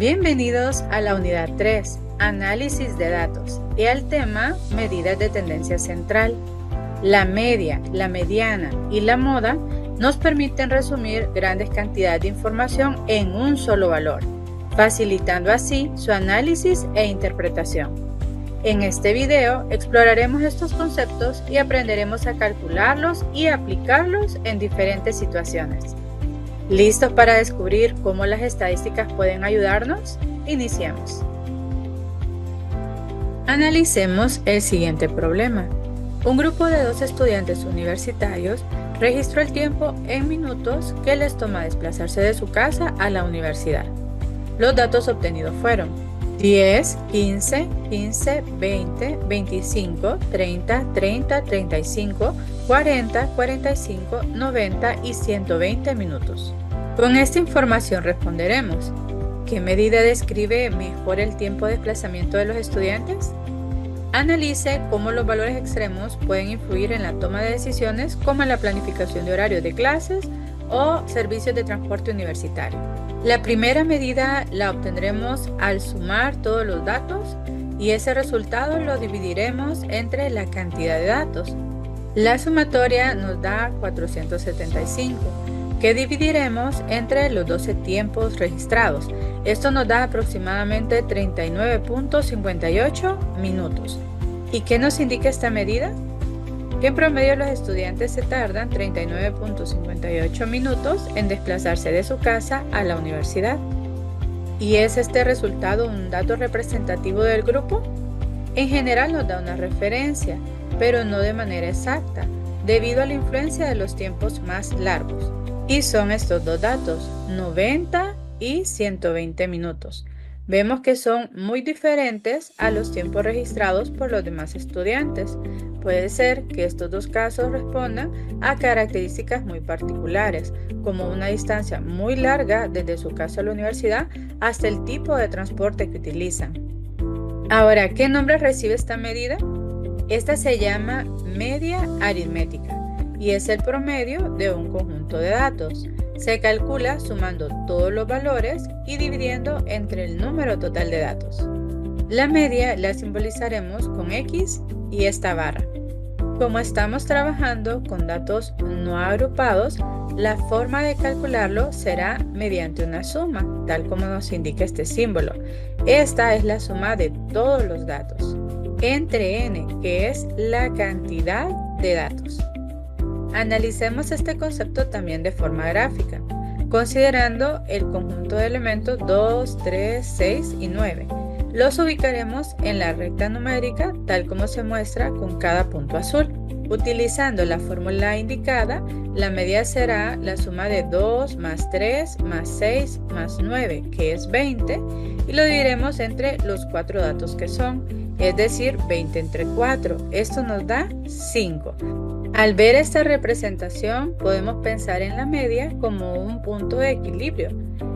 Bienvenidos a la unidad 3, análisis de datos, y al tema medidas de tendencia central. La media, la mediana y la moda nos permiten resumir grandes cantidades de información en un solo valor, facilitando así su análisis e interpretación. En este video exploraremos estos conceptos y aprenderemos a calcularlos y aplicarlos en diferentes situaciones. ¿Listos para descubrir cómo las estadísticas pueden ayudarnos? Iniciemos. Analicemos el siguiente problema. Un grupo de 2 estudiantes universitarios registró el tiempo en minutos que les toma desplazarse de su casa a la universidad. Los datos obtenidos fueron 10, 15, 15, 20, 25, 30, 30, 35, 40, 45, 90 y 120 minutos. Con esta información responderemos: ¿qué medida describe mejor el tiempo de desplazamiento de los estudiantes? Analice cómo los valores extremos pueden influir en la toma de decisiones, como en la planificación de horarios de clases o servicios de transporte universitario. La primera medida la obtendremos al sumar todos los datos y ese resultado lo dividiremos entre la cantidad de datos. La sumatoria nos da 475, que dividiremos entre los 12 tiempos registrados. Esto nos da aproximadamente 39.58 minutos. ¿Y qué nos indica esta medida? Que en promedio los estudiantes se tardan 39.58 minutos en desplazarse de su casa a la universidad. ¿Y es este resultado un dato representativo del grupo? En general nos da una referencia, pero no de manera exacta, debido a la influencia de los tiempos más largos. Y son estos dos datos, 90 y 120 minutos. Vemos que son muy diferentes a los tiempos registrados por los demás estudiantes. Puede ser que estos dos casos respondan a características muy particulares, como una distancia muy larga desde su casa a la universidad hasta el tipo de transporte que utilizan. Ahora, ¿qué nombre recibe esta medida? Esta se llama media aritmética y es el promedio de un conjunto de datos. Se calcula sumando todos los valores y dividiendo entre el número total de datos. La media la simbolizaremos con X y esta barra. Como estamos trabajando con datos no agrupados, la forma de calcularlo será mediante una suma, tal como nos indica este símbolo. Esta es la suma de todos los datos, entre n, que es la cantidad de datos. Analicemos este concepto también de forma gráfica, considerando el conjunto de elementos 2, 3, 6 y 9. Los ubicaremos en la recta numérica tal como se muestra con cada punto azul. Utilizando la fórmula indicada, la media será la suma de 2 más 3 más 6 más 9, que es 20, y lo dividiremos entre los 4 datos que son, es decir, 20 entre 4. Esto nos da 5. Al ver esta representación, podemos pensar en la media como un punto de equilibrio,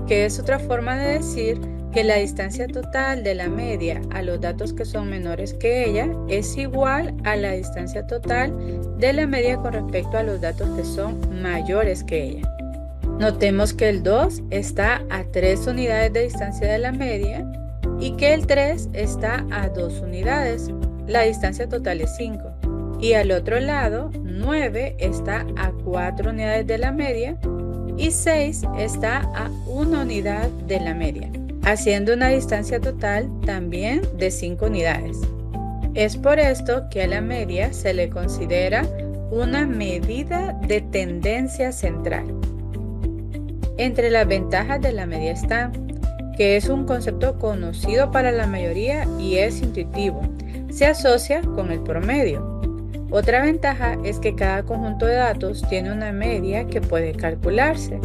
que es otra forma de decir que la distancia total de la media a los datos que son menores que ella es igual a la distancia total de la media con respecto a los datos que son mayores que ella. Notemos que el 2 está a 3 unidades de distancia de la media y que el 3 está a 2 unidades. La distancia total es 5. Y al otro lado, 9 está a 4 unidades de la media y 6 está a 1 unidad de la media, haciendo una distancia total también de 5 unidades. Es por esto que a la media se le considera una medida de tendencia central. Entre las ventajas de la media están que es un concepto conocido para la mayoría y es intuitivo. Se asocia con el promedio. Otra ventaja es que cada conjunto de datos tiene una media que puede calcularse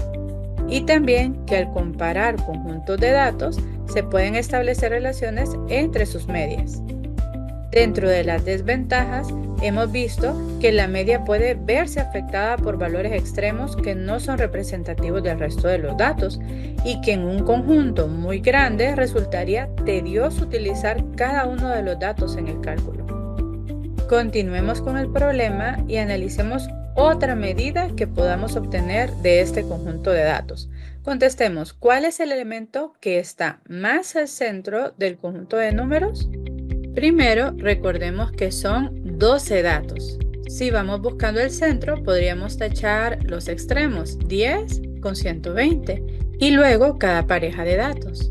y también que al comparar conjuntos de datos se pueden establecer relaciones entre sus medias. Dentro de las desventajas, hemos visto que la media puede verse afectada por valores extremos que no son representativos del resto de los datos y que en un conjunto muy grande resultaría tedioso utilizar cada uno de los datos en el cálculo. Continuemos con el problema y analicemos otra medida que podamos obtener de este conjunto de datos. Contestemos, ¿cuál es el elemento que está más al centro del conjunto de números? Primero, recordemos que son 12 datos. Si vamos buscando el centro, podríamos tachar los extremos, 10 con 120, y luego cada pareja de datos.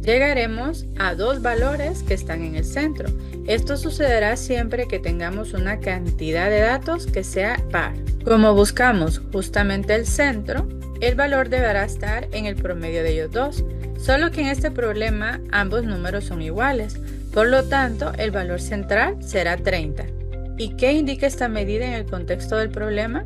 Llegaremos a dos valores que están en el centro. Esto sucederá siempre que tengamos una cantidad de datos que sea par. Como buscamos justamente el centro, el valor deberá estar en el promedio de ellos dos, solo que en este problema ambos números son iguales. Por lo tanto, el valor central será 30. ¿Y qué indica esta medida en el contexto del problema?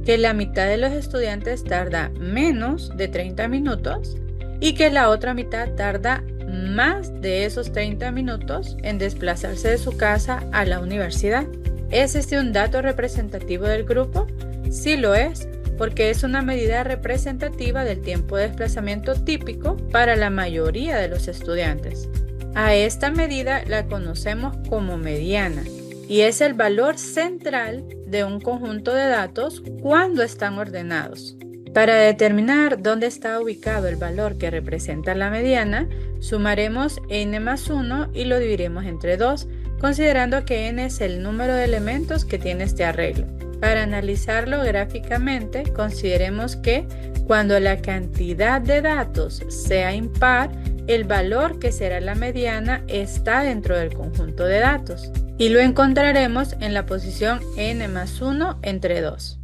Que la mitad de los estudiantes tarda menos de 30 minutos y que la otra mitad tarda más de esos 30 minutos en desplazarse de su casa a la universidad. ¿Es este un dato representativo del grupo? Sí lo es, porque es una medida representativa del tiempo de desplazamiento típico para la mayoría de los estudiantes. A esta medida la conocemos como mediana y es el valor central de un conjunto de datos cuando están ordenados. Para determinar dónde está ubicado el valor que representa la mediana, sumaremos n más 1 y lo dividiremos entre 2, considerando que n es el número de elementos que tiene este arreglo. Para analizarlo gráficamente, consideremos que cuando la cantidad de datos sea impar, el valor que será la mediana está dentro del conjunto de datos y lo encontraremos en la posición n más 1 entre 2.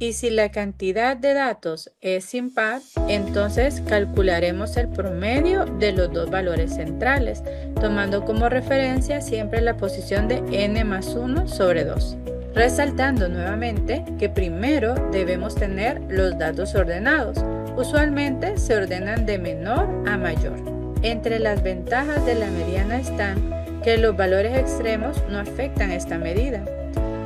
Y si la cantidad de datos es impar, entonces calcularemos el promedio de los dos valores centrales, tomando como referencia siempre la posición de n más 1 sobre 2. Resaltando nuevamente que primero debemos tener los datos ordenados. Usualmente se ordenan de menor a mayor. Entre las ventajas de la mediana están que los valores extremos no afectan esta medida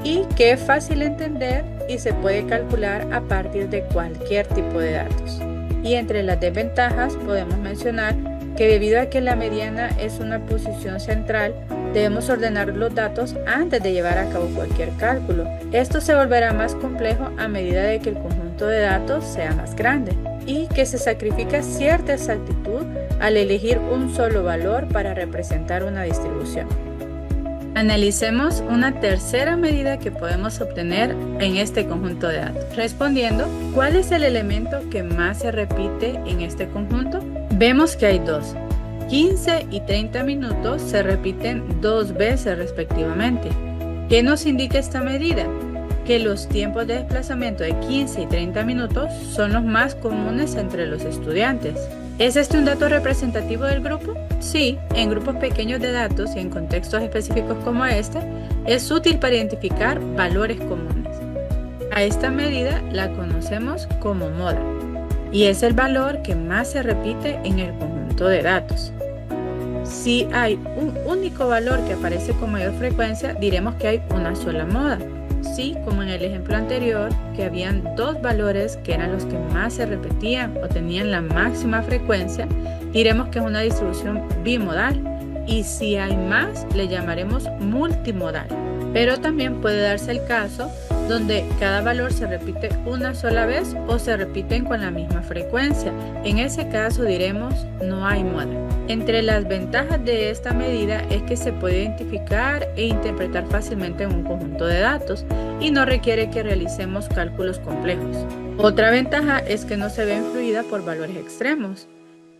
y que es fácil entender y se puede calcular a partir de cualquier tipo de datos. Y entre las desventajas podemos mencionar que debido a que la mediana es una posición central, debemos ordenar los datos antes de llevar a cabo cualquier cálculo. Esto se volverá más complejo a medida de que el conjunto de datos sea más grande y que se sacrifica cierta exactitud al elegir un solo valor para representar una distribución. Analicemos una tercera medida que podemos obtener en este conjunto de datos. Respondiendo, ¿cuál es el elemento que más se repite en este conjunto? Vemos que hay dos. 15 y 30 minutos se repiten dos veces respectivamente. ¿Qué nos indica esta medida? Que los tiempos de desplazamiento de 15 y 30 minutos son los más comunes entre los estudiantes. ¿Es este un dato representativo del grupo? Sí, en grupos pequeños de datos y en contextos específicos como este, es útil para identificar valores comunes. A esta medida la conocemos como moda y es el valor que más se repite en el conjunto de datos. Si hay un único valor que aparece con mayor frecuencia, diremos que hay una sola moda. Sí, como en el ejemplo anterior, que habían dos valores que eran los que más se repetían o tenían la máxima frecuencia, diremos que es una distribución bimodal. Y si hay más, le llamaremos multimodal. Pero también puede darse el caso donde cada valor se repite una sola vez o se repiten con la misma frecuencia. En ese caso diremos no hay moda. Entre las ventajas de esta medida es que se puede identificar e interpretar fácilmente en un conjunto de datos y no requiere que realicemos cálculos complejos. Otra ventaja es que no se ve influida por valores extremos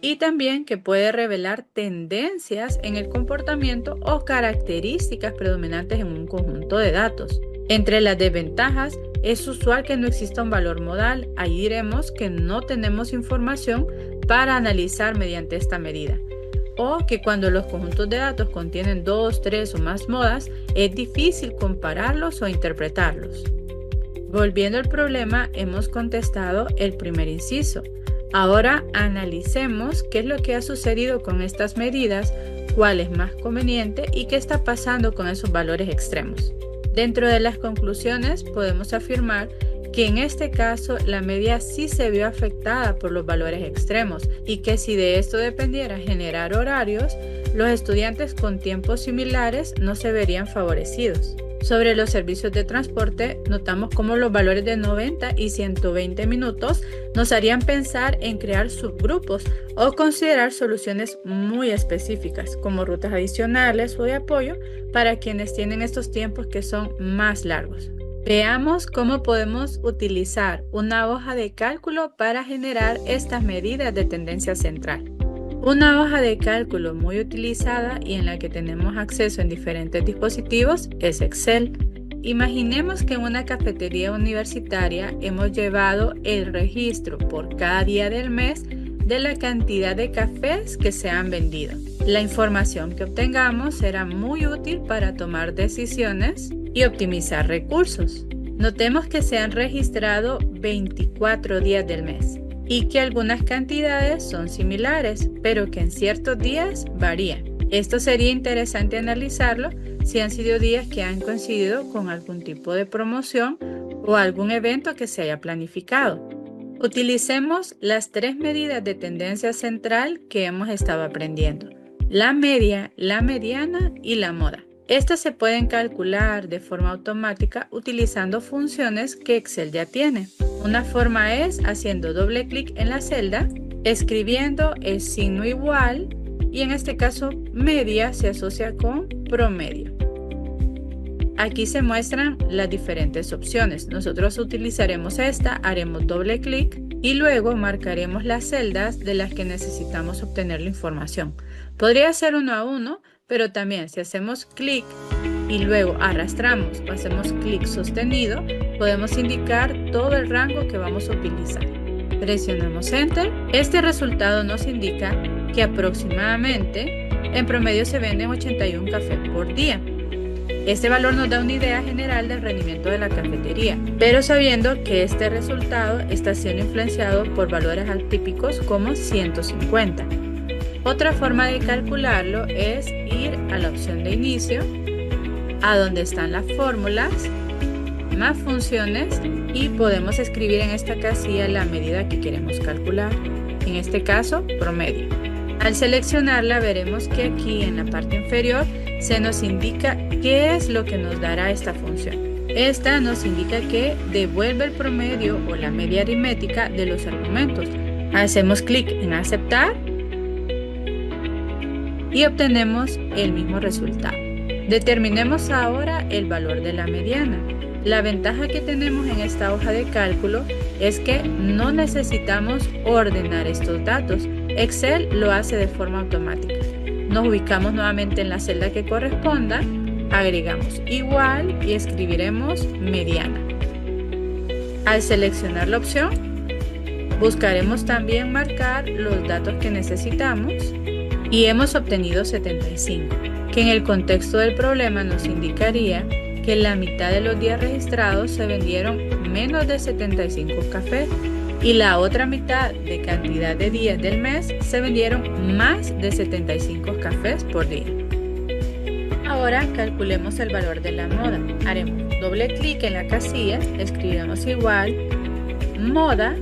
y también que puede revelar tendencias en el comportamiento o características predominantes en un conjunto de datos. Entre las desventajas, es usual que no exista un valor modal. Ahí diremos que no tenemos información para analizar mediante esta medida. O que cuando los conjuntos de datos contienen 2, 3 o más modas, es difícil compararlos o interpretarlos. Volviendo al problema, hemos contestado el primer inciso. Ahora analicemos qué es lo que ha sucedido con estas medidas, cuál es más conveniente y qué está pasando con esos valores extremos. Dentro de las conclusiones podemos afirmar que en este caso la media sí se vio afectada por los valores extremos y que si de esto dependiera generar horarios, los estudiantes con tiempos similares no se verían favorecidos. Sobre los servicios de transporte, notamos cómo los valores de 90 y 120 minutos nos harían pensar en crear subgrupos o considerar soluciones muy específicas, como rutas adicionales o de apoyo para quienes tienen estos tiempos que son más largos. Veamos cómo podemos utilizar una hoja de cálculo para generar estas medidas de tendencia central. Una hoja de cálculo muy utilizada y en la que tenemos acceso en diferentes dispositivos es Excel. Imaginemos que en una cafetería universitaria hemos llevado el registro por cada día del mes de la cantidad de cafés que se han vendido. La información que obtengamos será muy útil para tomar decisiones y optimizar recursos. Notemos que se han registrado 24 días del mes y que algunas cantidades son similares, pero que en ciertos días varían. Esto sería interesante analizarlo si han sido días que han coincidido con algún tipo de promoción o algún evento que se haya planificado. Utilicemos las 3 medidas de tendencia central que hemos estado aprendiendo: la media, la mediana y la moda. Estas se pueden calcular de forma automática utilizando funciones que Excel ya tiene. Una forma es haciendo doble clic en la celda, escribiendo el signo igual y en este caso media se asocia con promedio. Aquí se muestran las diferentes opciones. Nosotros utilizaremos esta, haremos doble clic y luego marcaremos las celdas de las que necesitamos obtener la información. Podría ser uno a uno, pero también si hacemos clic y luego arrastramos o hacemos clic sostenido, podemos indicar todo el rango que vamos a utilizar. Presionamos Enter. Este resultado nos indica que aproximadamente en promedio se venden 81 cafés por día. Este valor nos da una idea general del rendimiento de la cafetería, pero sabiendo que este resultado está siendo influenciado por valores atípicos como 150. Otra forma de calcularlo es ir a la opción de inicio, a donde están las fórmulas, más funciones y podemos escribir en esta casilla la medida que queremos calcular, en este caso promedio. Al seleccionarla veremos que aquí en la parte inferior se nos indica qué es lo que nos dará esta función. Esta nos indica que devuelve el promedio o la media aritmética de los argumentos. Hacemos clic en aceptar y obtenemos el mismo resultado. Determinemos ahora el valor de la mediana. La ventaja que tenemos en esta hoja de cálculo es que no necesitamos ordenar estos datos. Excel lo hace de forma automática. Nos ubicamos nuevamente en la celda que corresponda, agregamos igual y escribiremos mediana. Al seleccionar la opción, buscaremos también marcar los datos que necesitamos y hemos obtenido 75, que en el contexto del problema nos indicaría que la mitad de los días registrados se vendieron menos de 75 cafés y la otra mitad de cantidad de días del mes se vendieron más de 75 cafés por día. Ahora calculemos el valor de la moda. Haremos doble clic en la casilla, escribiremos igual, moda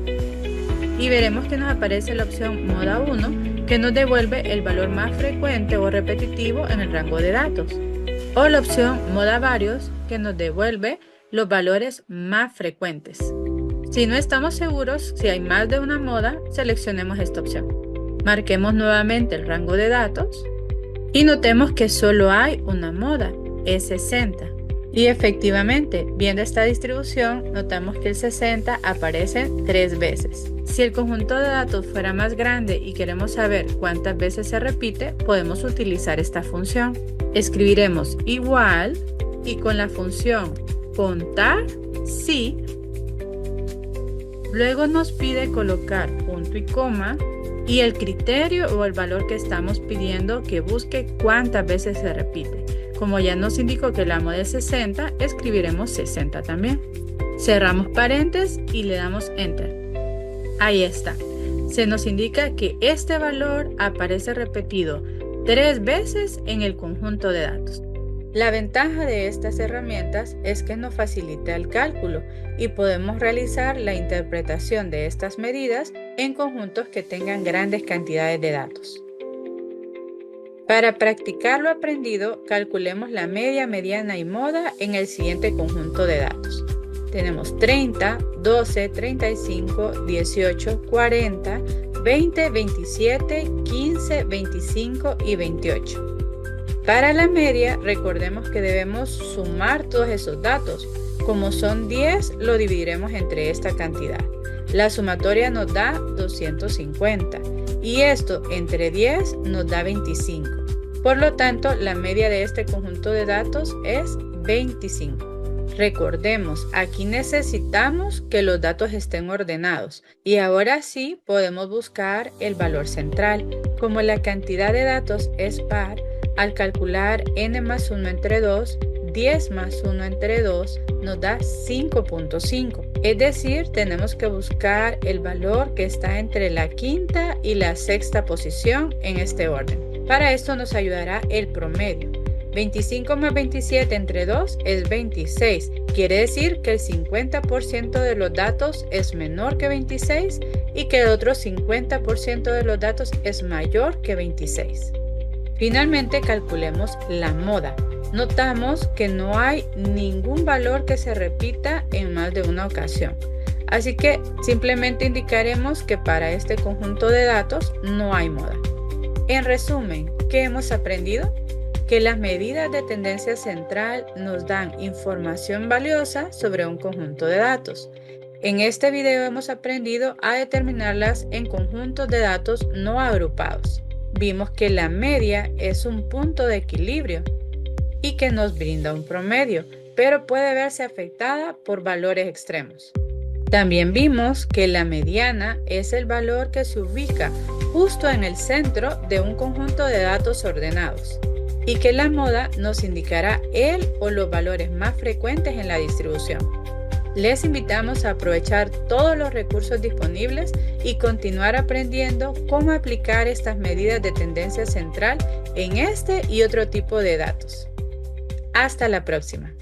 y veremos que nos aparece la opción moda 1 que nos devuelve el valor más frecuente o repetitivo en el rango de datos. O la opción moda varios que nos devuelve los valores más frecuentes. Si no estamos seguros si hay más de una moda, seleccionemos esta opción. Marquemos nuevamente el rango de datos y notemos que solo hay una moda, es 60. Y efectivamente, viendo esta distribución, notamos que el 60 aparece 3 veces. Si el conjunto de datos fuera más grande y queremos saber cuántas veces se repite, podemos utilizar esta función. Escribiremos igual y con la función contar sí. Luego nos pide colocar punto y coma y el criterio o el valor que estamos pidiendo que busque cuántas veces se repite. Como ya nos indicó que la moda es 60, escribiremos 60 también. Cerramos paréntesis y le damos Enter. Ahí está. Se nos indica que este valor aparece repetido 3 veces en el conjunto de datos. La ventaja de estas herramientas es que nos facilita el cálculo y podemos realizar la interpretación de estas medidas en conjuntos que tengan grandes cantidades de datos. Para practicar lo aprendido, calculemos la media, mediana y moda en el siguiente conjunto de datos. Tenemos 30, 12, 35, 18, 40, 20, 27, 15, 25 y 28. Para la media, recordemos que debemos sumar todos esos datos. Como son 10, lo dividiremos entre esta cantidad. La sumatoria nos da 250 y esto entre 10 nos da 25. Por lo tanto, la media de este conjunto de datos es 25. Recordemos, aquí necesitamos que los datos estén ordenados y ahora sí podemos buscar el valor central. Como la cantidad de datos es par, al calcular n más 1 entre 2, 10 más 1 entre 2 nos da 5.5. Es decir, tenemos que buscar el valor que está entre la quinta y la sexta posición en este orden. Para esto nos ayudará el promedio. 25 más 27 entre 2 es 26. Quiere decir que el 50% de los datos es menor que 26 y que el otro 50% de los datos es mayor que 26. Finalmente, calculemos la moda. Notamos que no hay ningún valor que se repita en más de una ocasión. Así que simplemente indicaremos que para este conjunto de datos no hay moda. En resumen, ¿qué hemos aprendido? Que las medidas de tendencia central nos dan información valiosa sobre un conjunto de datos. En este video hemos aprendido a determinarlas en conjuntos de datos no agrupados. Vimos que la media es un punto de equilibrio y que nos brinda un promedio, pero puede verse afectada por valores extremos. También vimos que la mediana es el valor que se ubica justo en el centro de un conjunto de datos ordenados y que la moda nos indicará el o los valores más frecuentes en la distribución. Les invitamos a aprovechar todos los recursos disponibles y continuar aprendiendo cómo aplicar estas medidas de tendencia central en este y otro tipo de datos. Hasta la próxima.